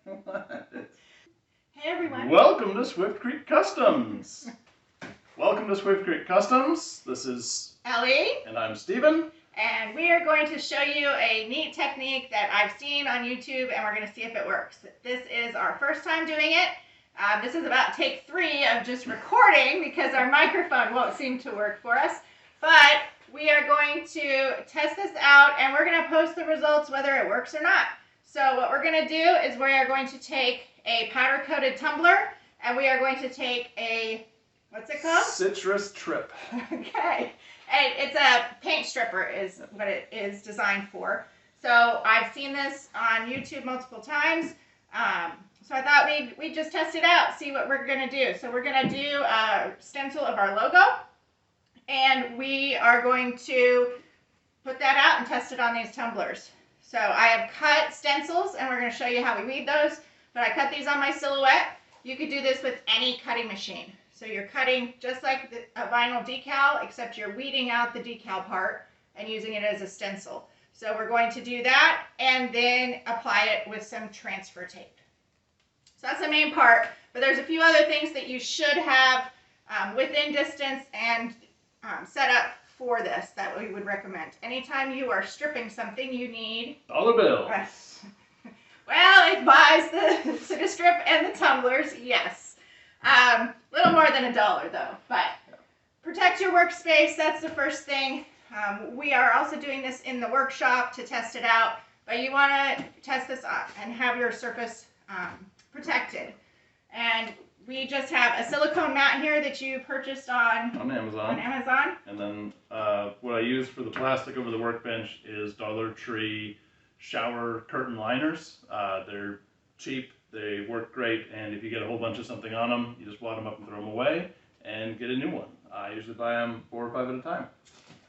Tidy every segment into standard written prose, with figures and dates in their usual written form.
Hey everyone. Welcome to Swift Creek Customs. Welcome to Swift Creek Customs. This is Ellie. And I'm Steven. And we are going to show you a neat technique that I've seen on YouTube, and we're going to see if it works. This is our first time doing it. This is about take 3 of just recording because our microphone won't seem to work for us. But we are going to test this out, and we're going to post the results whether it works or not. So what we're going to do is we are going to take a powder-coated tumbler, and we are going to take a, what's it called? Citristrip. Okay. And it's a paint stripper is what it is designed for. So I've seen this on YouTube multiple times. So I thought we'd just test it out, see what we're going to do. So we're going to do a stencil of our logo. And we are going to put that out and test it on these tumblers. So I have cut stencils, and we're going to show you how we weed those. But I cut these on my silhouette. You could do this with any cutting machine. So you're cutting just like a vinyl decal, except you're weeding out the decal part and using it as a stencil. So we're going to do that and then apply it with some transfer tape. So that's the main part, but there's a few other things that you should have within distance and set up for this that we would recommend. Anytime you are stripping something, you need Dollar bill. Well, it buys the Citristrip and the tumblers, yes. Little more than $1 though, but protect your workspace. That's the first thing. We are also doing this in the workshop to test it out, but you want to test this up and have your surface protected. And we just have a silicone mat here that you purchased on Amazon. And then what I use for the plastic over the workbench is Dollar Tree shower curtain liners. They're cheap. They work great, and if you get a whole bunch of something on them, you just wad them up and throw them away and get a new one. I usually buy them 4 or 5 at a time.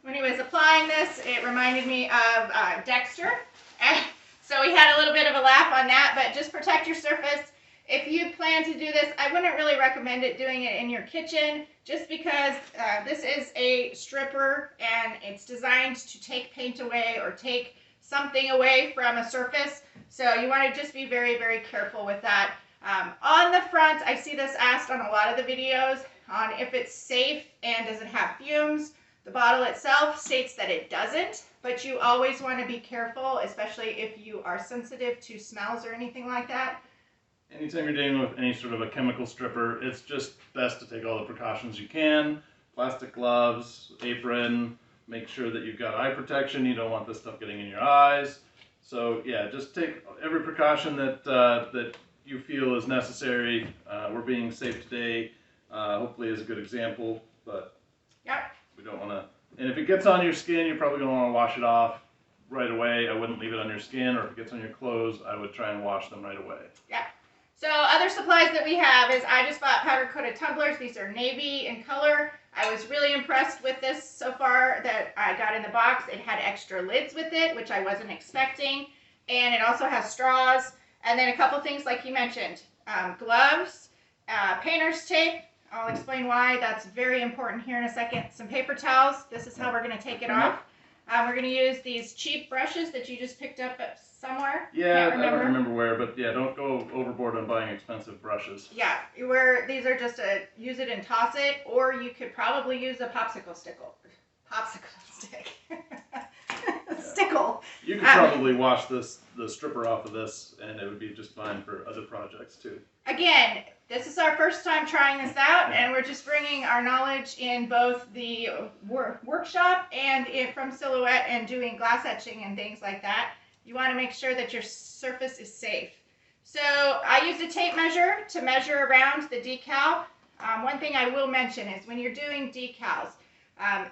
When he was applying this, it reminded me of Dexter. So we had a little bit of a laugh on that, but just protect your surface. If you plan to do this, I wouldn't really recommend doing it in your kitchen, just because this is a stripper and it's designed to take paint away or take something away from a surface. So you want to just be very, very careful with that. On the front, I see this asked on a lot of the videos on if it's safe and does it have fumes. The bottle itself states that it doesn't, but you always want to be careful, especially if you are sensitive to smells or anything like that. Anytime you're dealing with any sort of a chemical stripper, it's just best to take all the precautions you can. Plastic gloves, apron, make sure that you've got eye protection. You don't want this stuff getting in your eyes. So yeah, just take every precaution that you feel is necessary. We're being safe today, hopefully as a good example, but Yep. we don't want to. And if it gets on your skin, you're probably going to want to wash it off right away. I wouldn't leave it on your skin, or if it gets on your clothes, I would try and wash them right away. Yeah. So other supplies that we have is I just bought powder coated tumblers. These are navy in color. I was really impressed with this so far that I got in the box. It had extra lids with it, which I wasn't expecting. And it also has straws. And then a couple things like you mentioned, gloves, painter's tape. I'll explain why that's very important here in a second. Some paper towels. This is how we're going to take it off. We're going to use these cheap brushes that you just picked up at somewhere. Yeah, I don't remember where, but yeah, don't go overboard on buying expensive brushes. Yeah, these are just a use it and toss it, or you could probably use a popsicle stick. Stickle. You could probably wash the stripper off of this, and it would be just fine for other projects too. Again, this is our first time trying this out, and we're just bringing our knowledge in both the workshop and from Silhouette and doing glass etching and things like that. You want to make sure that your surface is safe. So I used a tape measure to measure around the decal. One thing I will mention is when you're doing decals,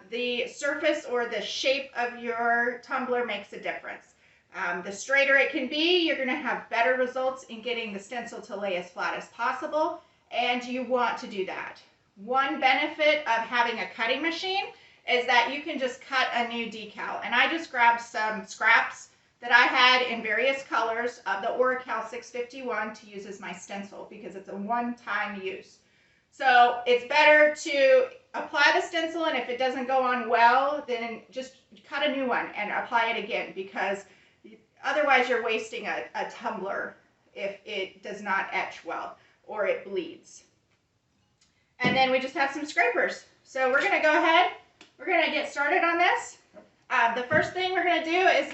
the surface or the shape of your tumbler makes a difference. The straighter it can be, you're going to have better results in getting the stencil to lay as flat as possible, and you want to do that. One benefit of having a cutting machine is that you can just cut a new decal, and I just grabbed some scraps that I had in various colors of the Oracal 651 to use as my stencil because it's a one-time use. So it's better to apply the stencil, and if it doesn't go on well, then just cut a new one and apply it again, because otherwise you're wasting a tumbler if it does not etch well or it bleeds. And then we just have some scrapers. So we're gonna go ahead, we're gonna get started on this. The first thing we're gonna do is,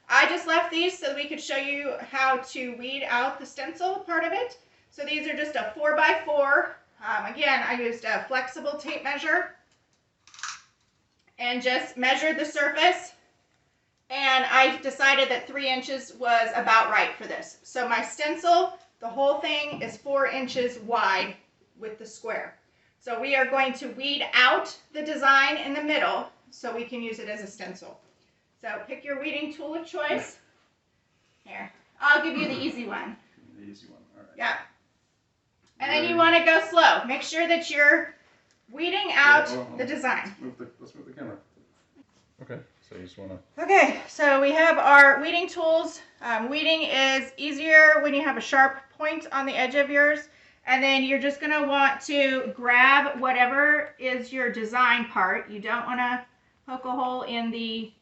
I just left these so we could show you how to weed out the stencil part of it. So these are just a 4x4. Again, I used a flexible tape measure and just measured the surface. And I decided that 3 inches was about right for this. So my stencil, the whole thing is 4 inches wide with the square. So we are going to weed out the design in the middle so we can use it as a stencil. So pick your weeding tool of choice. Here, I'll give you the easy one. The easy one, all right. Yeah. And then you want to go slow. Make sure that you're weeding out the design. Let's move the camera. Okay, so you just want to... Okay, so we have our weeding tools. Weeding is easier when you have a sharp point on the edge of yours. And then you're just going to want to grab whatever is your design part. You don't want to poke a hole in the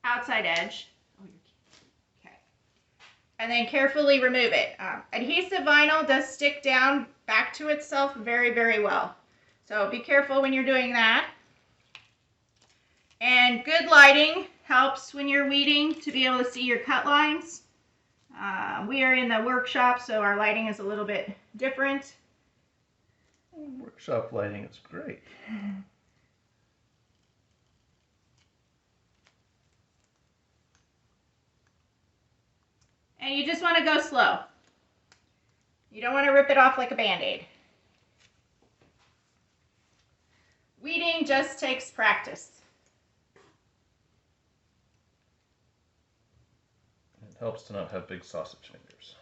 outside edge. Okay. And then carefully remove it. Adhesive vinyl does stick down back to itself very, very well. So be careful when you're doing that. And good lighting helps when you're weeding to be able to see your cut lines. We are in the workshop, so our lighting is a little bit different. Workshop lighting is great. And you just want to go slow. You don't want to rip it off like a Band-Aid. Weeding just takes practice. It helps to not have big sausage fingers.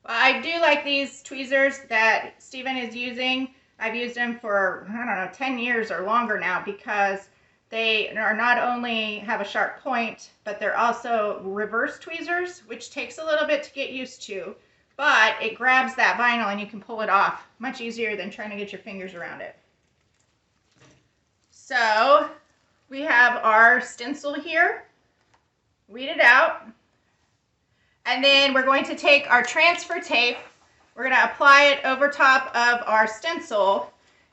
Well, I do like these tweezers that Stephen is using. I've used them for, I don't know, 10 years or longer now, because they are not only have a sharp point, but they're also reverse tweezers, which takes a little bit to get used to, but it grabs that vinyl and you can pull it off much easier than trying to get your fingers around it. So we have our stencil here, weed it out, and then we're going to take our transfer tape, we're going to apply it over top of our stencil.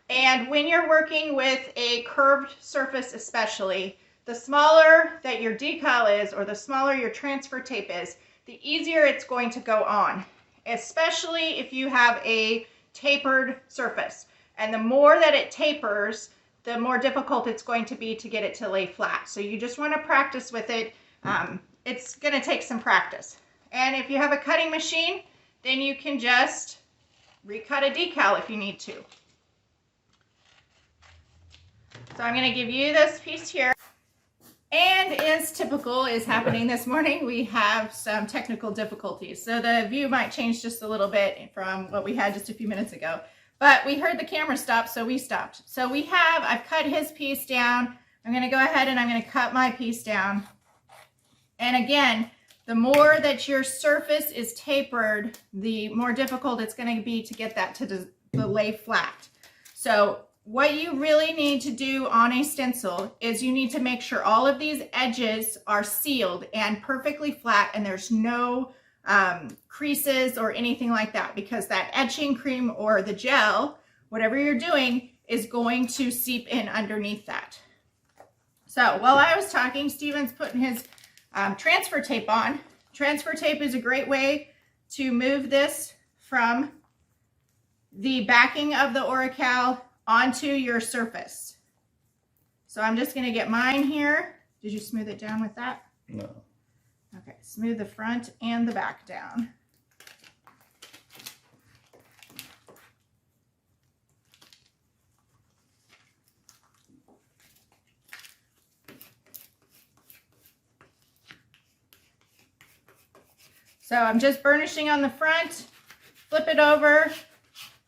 And when you're working with a curved surface especially, the smaller that your decal is, or the smaller your transfer tape is, the easier it's going to go on, especially if you have a tapered surface. And the more that it tapers, the more difficult it's going to be to get it to lay flat. So you just want to practice with it. It's going to take some practice. And if you have a cutting machine, then you can just recut a decal if you need to. So I'm going to give you this piece here. And as typical is happening this morning, we have some technical difficulties. So the view might change just a little bit from what we had just a few minutes ago. But we heard the camera stop, so we stopped. So I've cut his piece down. I'm going to go ahead and I'm going to cut my piece down. And again, the more that your surface is tapered, the more difficult it's going to be to get that to lay flat. So what you really need to do on a stencil is you need to make sure all of these edges are sealed and perfectly flat, and there's no creases or anything like that, because that etching cream or the gel, whatever you're doing, is going to seep in underneath that. So while I was talking, Stephen's putting his transfer tape on. Transfer tape is a great way to move this from the backing of the Oracal onto your surface. So I'm just going to get mine here. Did you smooth it down with that? No. Okay, smooth the front and the back down. So I'm just burnishing on the front, flip it over,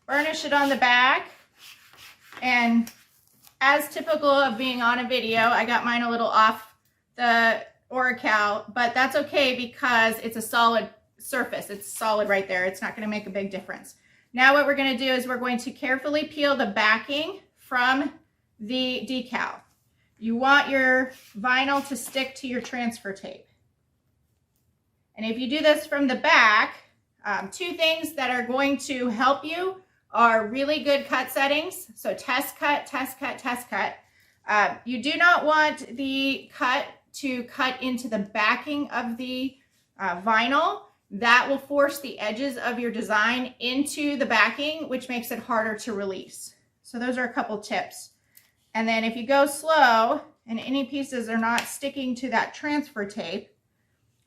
burnish it on the back. And as typical of being on a video, I got mine a little off the Oracal, but that's okay because it's a solid surface. It's solid right there. It's not going to make a big difference. Now what we're going to do is we're going to carefully peel the backing from the decal. You want your vinyl to stick to your transfer tape. And if you do this from the back, Two things that are going to help you are really good cut settings. So test cut, test cut, test cut. You do not want the cut to cut into the backing of the vinyl. That will force the edges of your design into the backing, which makes it harder to release. So those are a couple tips. And then if you go slow and any pieces are not sticking to that transfer tape,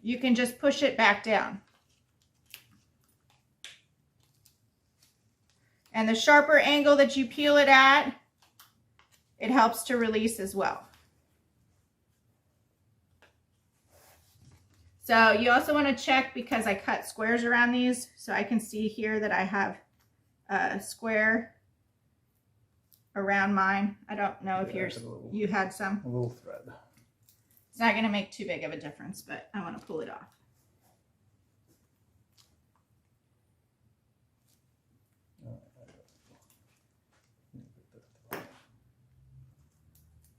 you can just push it back down. And the sharper angle that you peel it at, it helps to release as well. So you also want to check, because I cut squares around these, so I can see here that I have a square around mine. I don't know if you had some. A little thread. It's not going to make too big of a difference, but I want to pull it off.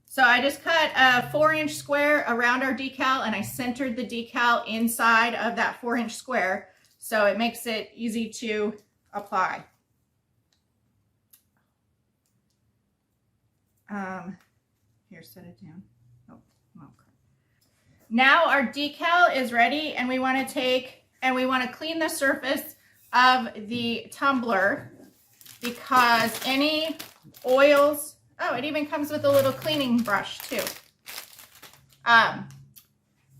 So I just cut a 4-inch square around our decal, and I centered the decal inside of that 4-inch square, so it makes it easy to apply. Here, set it down. Oh, okay. Now our decal is ready, and we want to clean the surface of the tumbler, because any oils, oh, it even comes with a little cleaning brush too.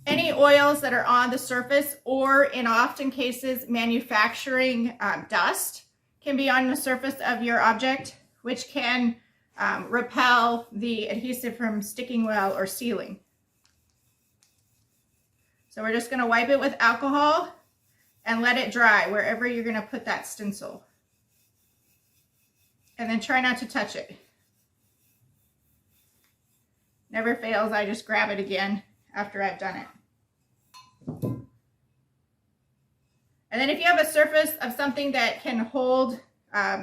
Any oils that are on the surface, or in often cases manufacturing dust, can be on the surface of your object, which can repel the adhesive from sticking well or sealing. So we're just going to wipe it with alcohol and let it dry wherever you're going to put that stencil. And then try not to touch it. Never fails, I just grab it again after I've done it. And then if you have a surface of something that can hold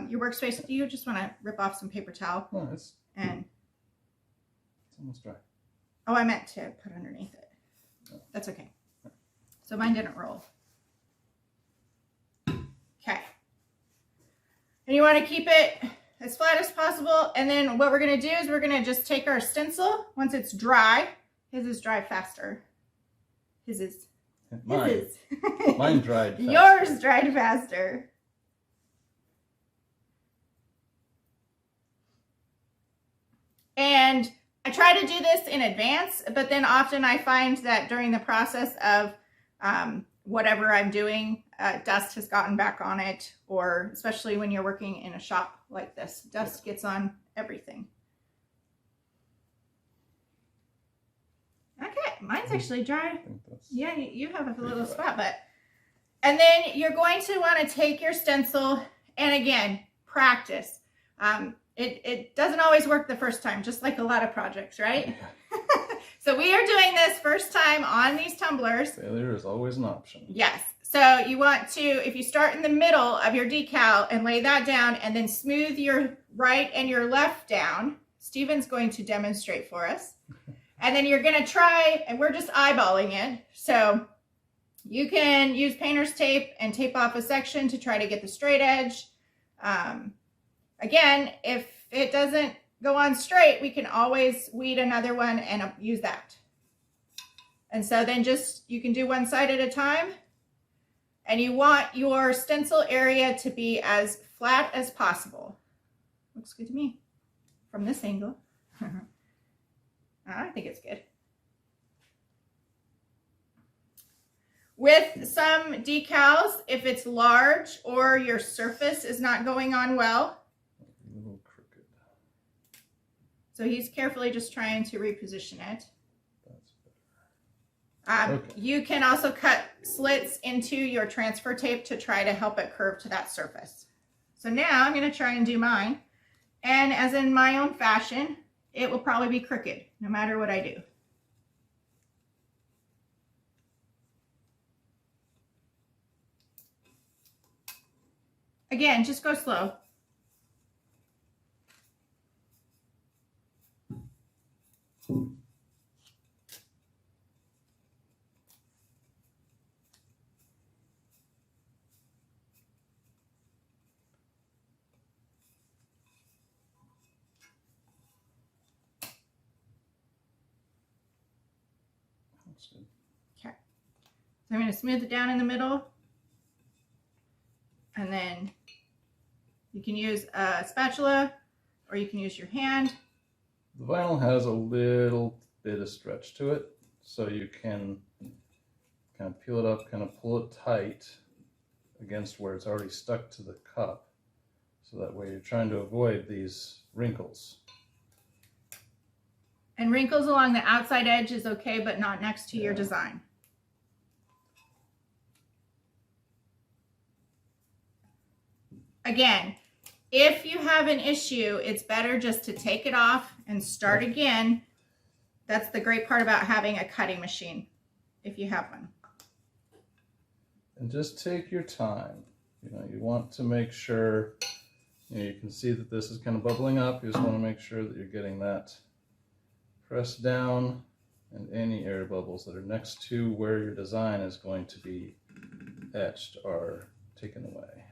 your workspace, do you just want to rip off some paper towel? No, it's almost dry. Oh, I meant to put underneath it. No. That's okay. So mine didn't roll. Okay. And you want to keep it as flat as possible. And then what we're going to do is we're going to just take our stencil once it's dry. His is dry faster. Mine dried faster. Yours dried faster. And I try to do this in advance, but then often I find that during the process of whatever I'm doing, dust has gotten back on it, or especially when you're working in a shop like this, dust gets on everything. Okay, mine's actually dry. Yeah, you have a little spot, but. And then you're going to want to take your stencil, and again, practice. It doesn't always work the first time, just like a lot of projects, right? So we are doing this first time on these tumblers. Failure is always an option. Yes. So you want to, if you start in the middle of your decal and lay that down, and then smooth your right and your left down. Stephen's going to demonstrate for us. And then you're going to try, and we're just eyeballing it. So you can use painter's tape and tape off a section to try to get the straight edge. Again, if it doesn't go on straight, we can always weed another one and use that. And so then you can do one side at a time. And you want your stencil area to be as flat as possible. Looks good to me from this angle. I think it's good. With some decals, if it's large or your surface is not going on well. A little crooked. So he's carefully just trying to reposition it. That's better. Okay. You can also cut slits into your transfer tape to try to help it curve to that surface. So now I'm going to try and do mine. And as in my own fashion, it will probably be crooked no matter what I do. Again, just go slow. Looks good. Okay. So I'm going to smooth it down in the middle. And then you can use a spatula or you can use your hand. The vinyl has a little bit of stretch to it, so you can kind of peel it up, kind of pull it tight against where it's already stuck to the cup. So that way you're trying to avoid these wrinkles. And wrinkles along the outside edge is okay, but not next to your design. Again, if you have an issue, it's better just to take it off and start again. That's the great part about having a cutting machine, if you have one. And just take your time. You want to make sure, you can see that this is kind of bubbling up. You just want to make sure that you're getting that pressed down and any air bubbles that are next to where your design is going to be etched are taken away.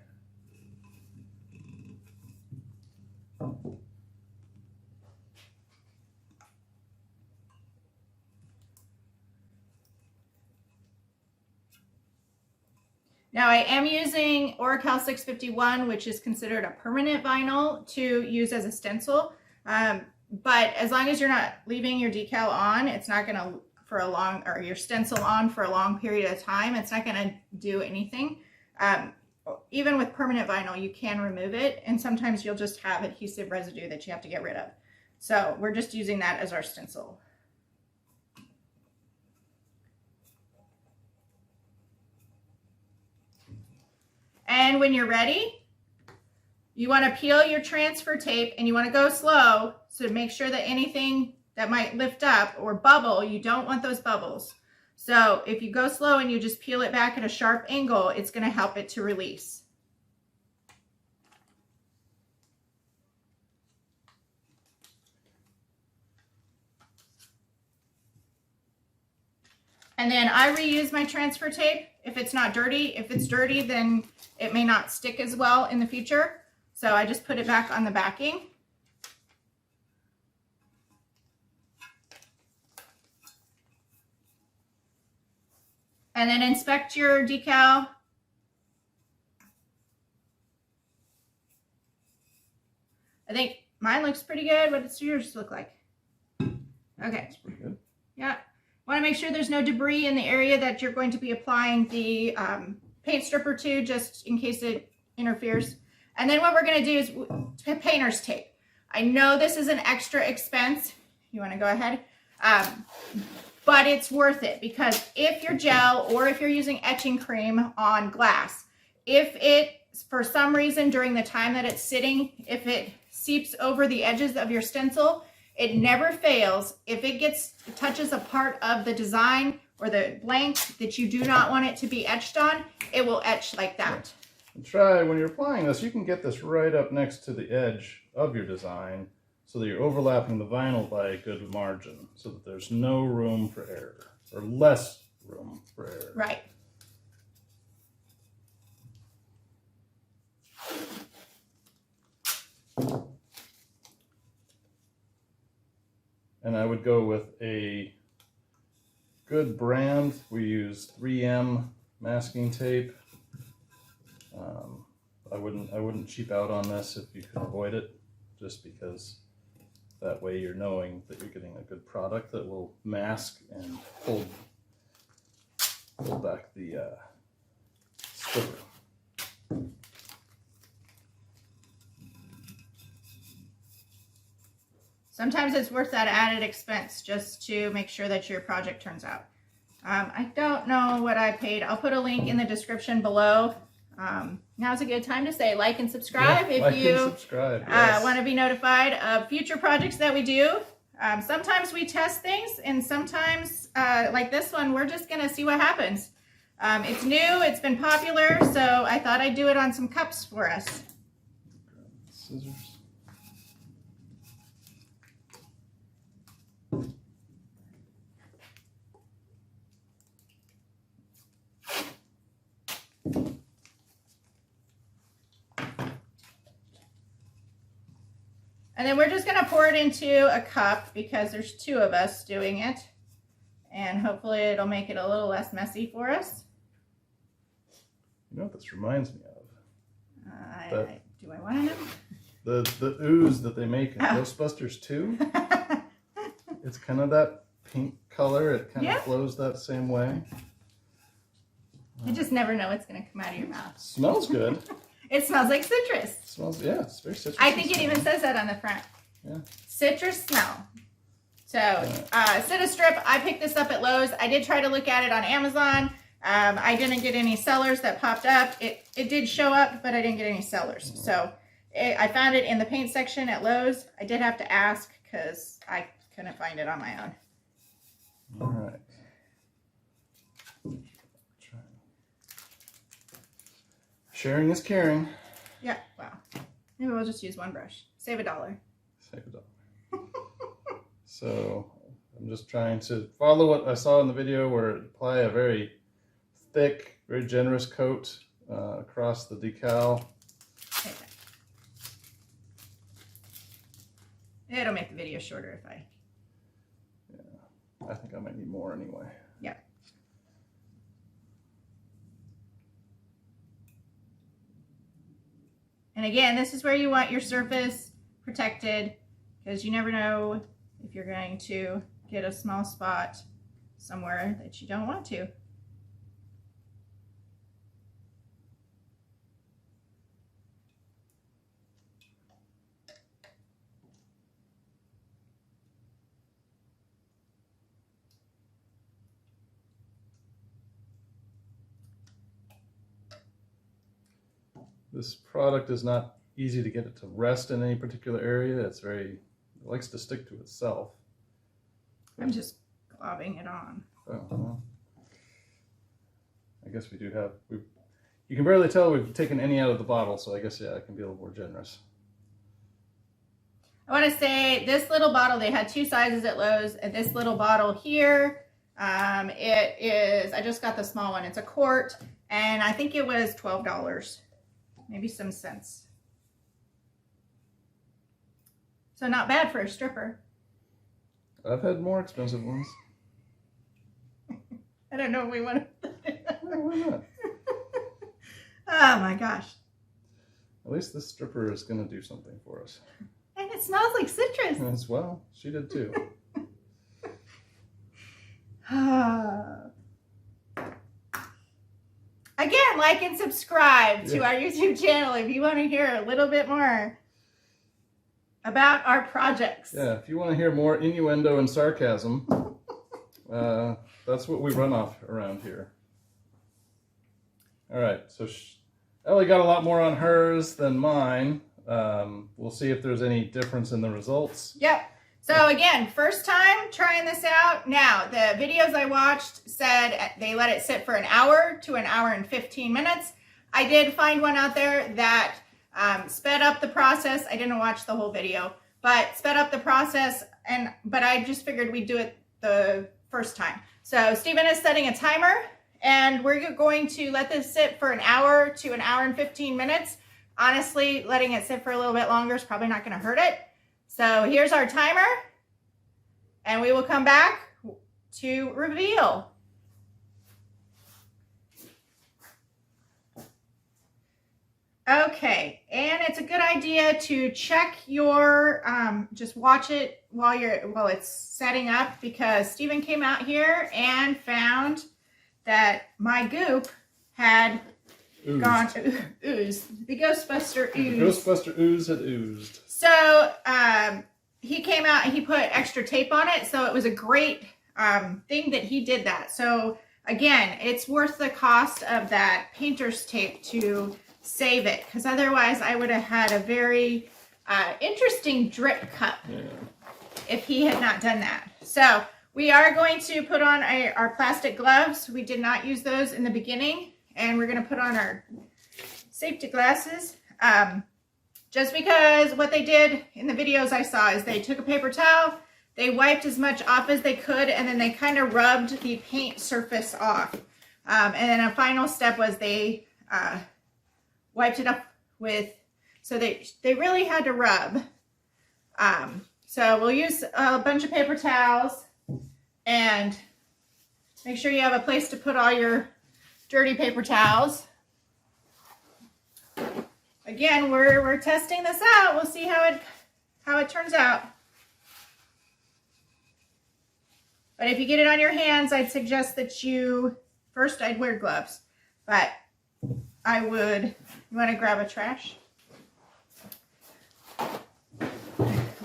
Now I am using Oracal 651, which is considered a permanent vinyl to use as a stencil. But as long as you're not leaving your decal on, it's not going to, or your stencil on for a long period of time, it's not going to do anything. Even with permanent vinyl, you can remove it, and sometimes you'll just have adhesive residue that you have to get rid of. So we're just using that as our stencil. And when you're ready, you want to peel your transfer tape and you want to go slow, so make sure that anything that might lift up or bubble, you don't want those bubbles. So if you go slow and you just peel it back at a sharp angle, it's going to help it to release. And then I reuse my transfer tape if it's not dirty. If it's dirty, then it may not stick as well in the future. So I just put it back on the backing. And then inspect your decal. I think mine looks pretty good. What does yours look like? Okay. That's pretty good. Yeah. Want to make sure there's no debris in the area that you're going to be applying the paint stripper to, just in case it interferes. And then what we're going to do is painter's tape. I know this is an extra expense. You want to go ahead? But it's worth it, because if your gel or if you're using etching cream on glass, if it, for some reason during the time that it's sitting, if it seeps over the edges of your stencil, it never fails. If it touches a part of the design or the blank that you do not want it to be etched on, it will etch like that. And try, when you're applying this, you can get this right up next to the edge of your design so that you're overlapping the vinyl by a good margin, so that there's no room for error, or less room for error. Right. And I would go with a good brand. We use 3M masking tape. I wouldn't cheap out on this if you can avoid it, just because that way you're knowing that you're getting a good product that will mask and hold back the stripper. Sometimes it's worth that added expense just to make sure that your project turns out. I don't know what I paid. I'll put a link in the description below. Now's a good time to say like and subscribe if you want to be notified of future projects that we do. Sometimes we test things, and sometimes, like this one, we're just going to see what happens. It's new, it's been popular, so I thought I'd do it on some cups for us. Scissors. And then we're just going to pour it into a cup because there's two of us doing it. and hopefully it'll make it a little less messy for us. You know what this reminds me of? Do I want to know? The ooze that they make in Ghostbusters 2. It's kind of that pink color. It kind of flows that same way. You just never know what's going to come out of your mouth. Smells good. It smells like citrus. Smells, yeah, it's very citrusy. I think it even says that on the front. Yeah. Citrus smell. So, Citristrip, I picked this up at Lowe's. I did try to look at it on Amazon. I didn't get any sellers that popped up. It did show up, but I didn't get any sellers. So, I found it in the paint section at Lowe's. I did have to ask because I couldn't find it on my own. All right. Sharing is caring. Yeah, wow. Maybe we'll just use one brush. Save $1. Save $1. So I'm just trying to follow what I saw in the video where it apply a very thick, very generous coat across the decal. Okay. It'll make the video shorter if I... Yeah, I think I might need more anyway. Yeah. And again, this is where you want your surface protected because you never know if you're going to get a small spot somewhere that you don't want to. This product is not easy to get it to rest in any particular area. It likes to stick to itself. I'm just globbing it on. Oh, well. I guess we do have, you can barely tell we've taken any out of the bottle, so I guess, yeah, I can be a little more generous. I want to say this little bottle, they had 2 sizes at Lowe's, and this little bottle here, it is, I just got the small one, it's a quart, and I think it was $12. Maybe some cents. So not bad for a stripper. I've had more expensive ones. I don't know if we want to. Well, why not? Oh my gosh. At least this stripper is going to do something for us. And it smells like citrus. As well, she did too. Again, like and subscribe to our YouTube channel if you want to hear a little bit more about our projects. Yeah, if you want to hear more innuendo and sarcasm, that's what we run off around here. All right, so Ellie got a lot more on hers than mine. We'll see if there's any difference in the results. Yep. So again, first time trying this out. Now, the videos I watched said they let it sit for an hour to an hour and 15 minutes. I did find one out there that sped up the process. I didn't watch the whole video, but sped up the process. But I just figured we'd do it the first time. So Stephen is setting a timer, and we're going to let this sit for an hour to an hour and 15 minutes. Honestly, letting it sit for a little bit longer is probably not going to hurt it. So here's our timer, and we will come back to reveal. Okay, and it's a good idea to check your, just watch it while it's setting up, because Stephen came out here and found that my goop had oozed. The Ghostbuster ooze. The Ghostbuster ooze had oozed. So he came out and he put extra tape on it, so it was a great thing that he did that. So again, it's worth the cost of that painter's tape to save it, because otherwise I would have had a very interesting drip cup if he had not done that. So we are going to put on our plastic gloves. We did not use those in the beginning, and we're going to put on our safety glasses. Just because what they did in the videos I saw is they took a paper towel, they wiped as much off as they could, and then they kind of rubbed the paint surface off. And then a final step was they wiped it up with, so they really had to rub. So we'll use a bunch of paper towels and Make sure you have a place to put all your dirty paper towels. Again, we're testing this out. We'll see how it turns out. But if you get it on your hands, I'd suggest that first I'd wear gloves, but I would, you want to grab a trash?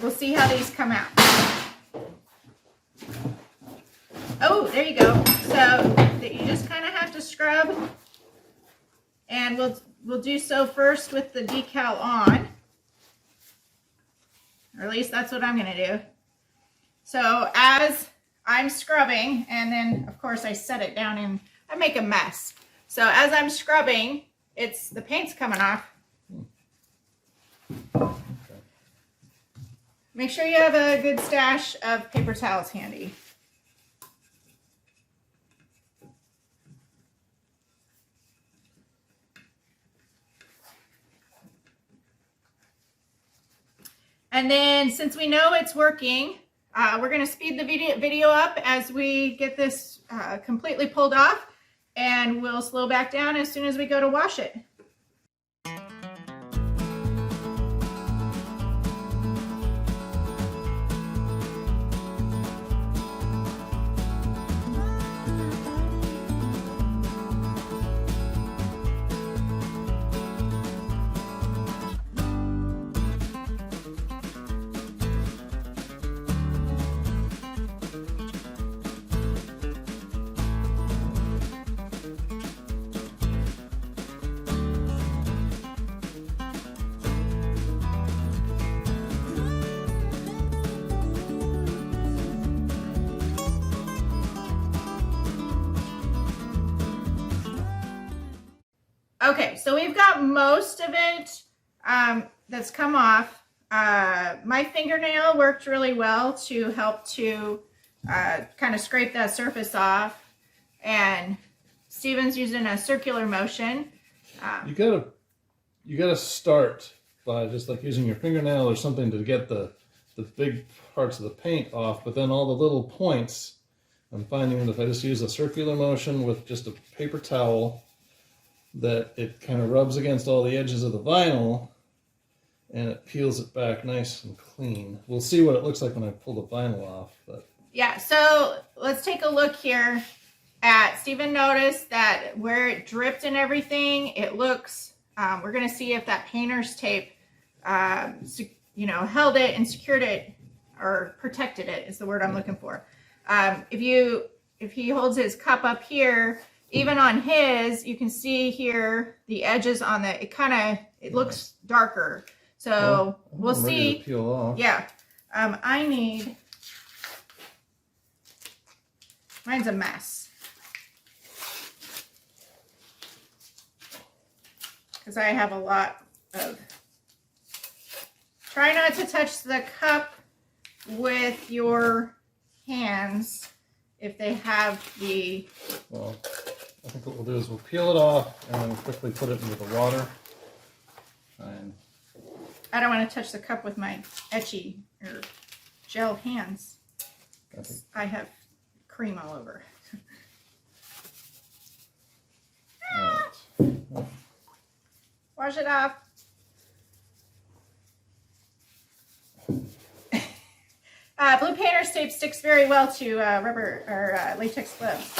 We'll see how these come out. Oh, there you go. So you just kind of have to scrub, and we'll do so first with the decal on, or at least that's what I'm going to do. So as I'm scrubbing, and then of course I set it down and I make a mess. So as I'm scrubbing, the paint's coming off. Make sure you have a good stash of paper towels handy. And then since we know it's working, we're going to speed the video up as we get this completely pulled off, and we'll slow back down as soon as we go to wash it. Okay, so we've got most of it that's come off. My fingernail worked really well to help to kind of scrape that surface off, and Steven's using a circular motion. You gotta start by just like using your fingernail or something to get the big parts of the paint off, but then all the little points, I'm finding that if I just use a circular motion with just a paper towel, that it kind of rubs against all the edges of the vinyl and it peels it back nice and clean. We'll see what it looks like when I pull the vinyl off. But yeah, so let's take a look here at, Steven noticed that where it dripped and everything, it looks, we're going to see if that painter's tape, held it and secured it, or protected it is the word I'm looking for. If he holds his cup up here, even on his, you can see here the edges on it looks darker. So we'll see. To peel off. Yeah. Mine's a mess. Because I have a lot of, try not to touch the cup with your hands if they have the, well, I think what we'll do is we'll peel it off and then quickly put it into the water. I don't want to touch the cup with my etchy or gel hands. I have cream all over. Right. Wash it off. Blue painter's tape sticks very well to rubber or latex gloves.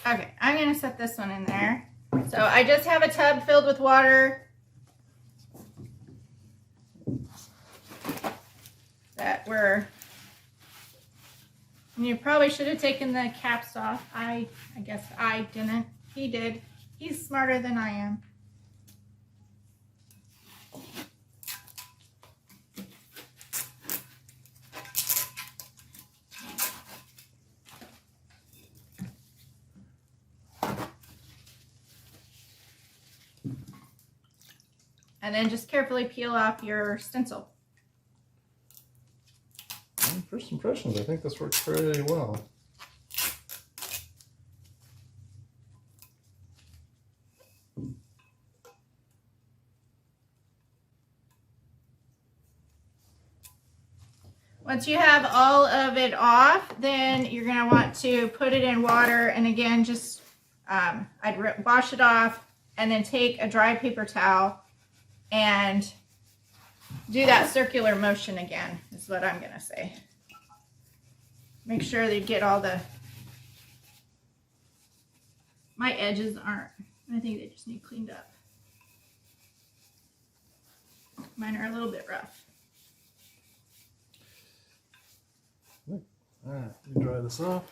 Okay, I'm going to set this one in there. So I just have a tub filled with water that you probably should have taken the caps off. I guess I didn't. He did. He's smarter than I am. And then just carefully peel off your stencil. First impressions, I think this works pretty well. Once you have all of it off, then you're going to want to put it in water. And again, just I'd wash it off and then take a dry paper towel and do that circular motion again, is what I'm going to say. Make sure that you get all the, my edges aren't, I think they just need cleaned up. Mine are a little bit rough. All right, let me dry this off.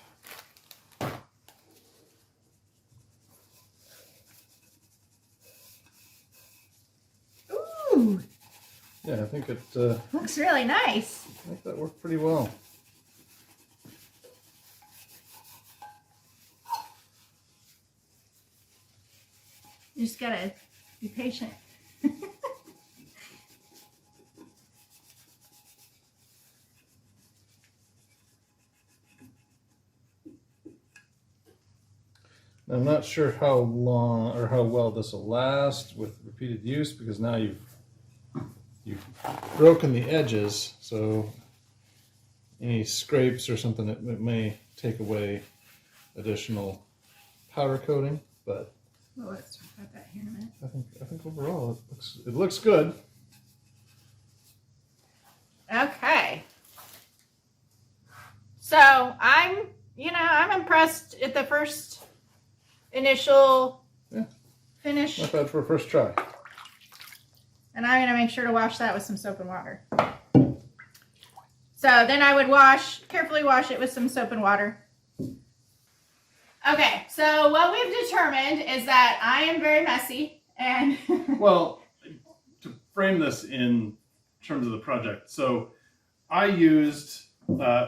Ooh, Yeah, I think it. looks really nice. I think that worked pretty well. You just gotta be patient. I'm not sure how long or how well this will last with repeated use, because now you've broken the edges, so any scrapes or something that may take away additional powder coating. But Well, let's talk about that here in a minute. I think overall it looks good. Okay. So I'm impressed at the first initial finish. Not bad for a first try. And I'm going to make sure to wash that with some soap and water. So then I would carefully wash it with some soap and water. Okay, so what we've determined is that I am very messy and Well, to frame this in terms of the project, so I used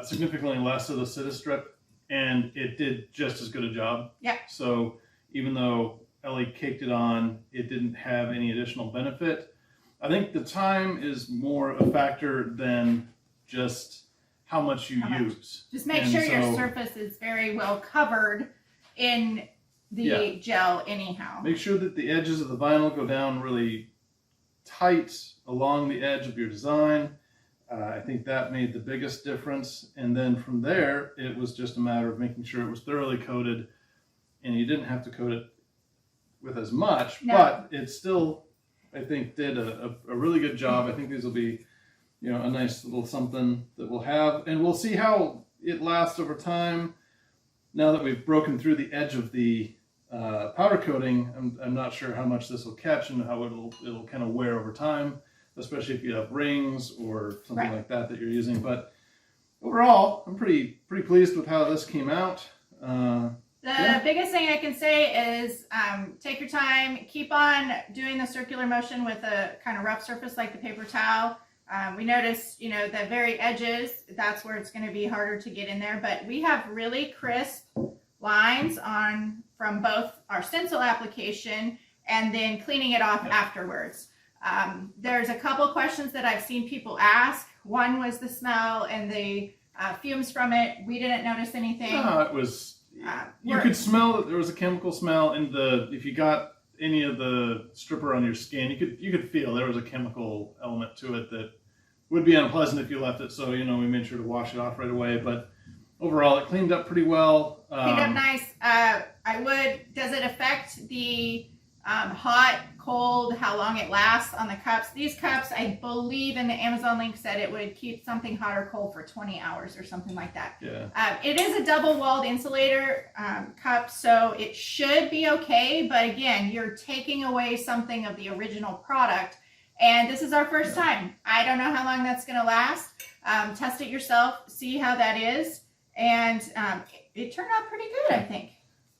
significantly less of the Citristrip, and it did just as good a job. Yeah. So even though Ellie caked it on, it didn't have any additional benefit. I think the time is more a factor than just how much you use. just make And sure your so- surface is very well covered in the gel anyhow. Make sure that the edges of the vinyl go down really tight along the edge of your design. I think that made the biggest difference. And then from there, it was just a matter of making sure it was thoroughly coated, and you didn't have to coat it with as much, No. but it still, I think, did a really good job. I think these will be, a nice little something that we'll have, and we'll see how it lasts over time. Now that we've broken through the edge of the powder coating, I'm not sure how much this will catch and how it'll kind of wear over time, especially if you have rings or something like that you're using. But overall, I'm pretty pleased with how this came out. The biggest thing I can say is take your time, keep on doing the circular motion with a kind of rough surface like the paper towel. We noticed, the very edges, that's where it's going to be harder to get in there, but we have really crisp lines from both our stencil application and then cleaning it off afterwards. There's a couple questions that I've seen people ask. One was the smell and the fumes from it. We didn't notice anything. No, it was, you could smell that there was a chemical smell, and if you got any of the stripper on your skin, you could feel there was a chemical element to it that would be unpleasant if you left it. So, we made sure to wash it off right away. But overall, it cleaned up pretty well. Cleaned up nice. Does it affect the hot, cold, how long it lasts on the cups? These cups, I believe in the Amazon link said it would keep something hot or cold for 20 hours or something like that. Yeah. It is a double-walled insulator cup, so it should be okay. But again, you're taking away something of the original product. And this is our first time. I don't know how long that's going to last. Test it yourself, see how that is. And it turned out pretty good, I think.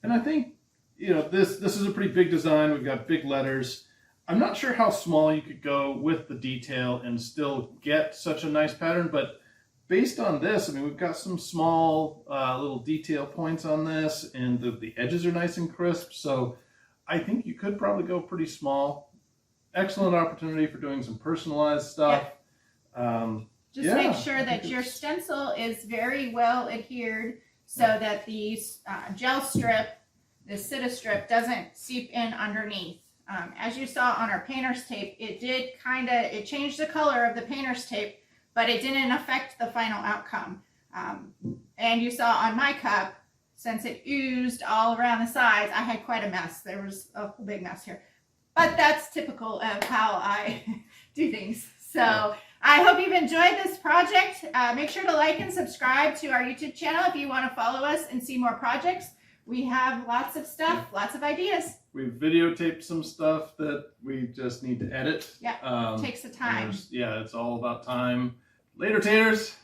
And I think, this is a pretty big design. We've got big letters. I'm not sure how small you could go with the detail and still get such a nice pattern, but based on this, we've got some small little detail points on this, and the edges are nice and crisp. So I think you could probably go pretty small. Excellent opportunity for doing some personalized stuff. Just make sure that your stencil is very well adhered so that the gel strip, the Citristrip, doesn't seep in underneath. As you saw on our painter's tape, it changed the color of the painter's tape, but it didn't affect the final outcome. And you saw on my cup, since it oozed all around the sides, I had quite a mess. There was a big mess here. But that's typical of how I do things. So I hope you've enjoyed this project. Make sure to like and subscribe to our YouTube channel if you want to follow us and see more projects. We have lots of stuff, lots of ideas. We've videotaped some stuff that we just need to edit. Yeah, takes the time. Yeah, it's all about time. Later, taters.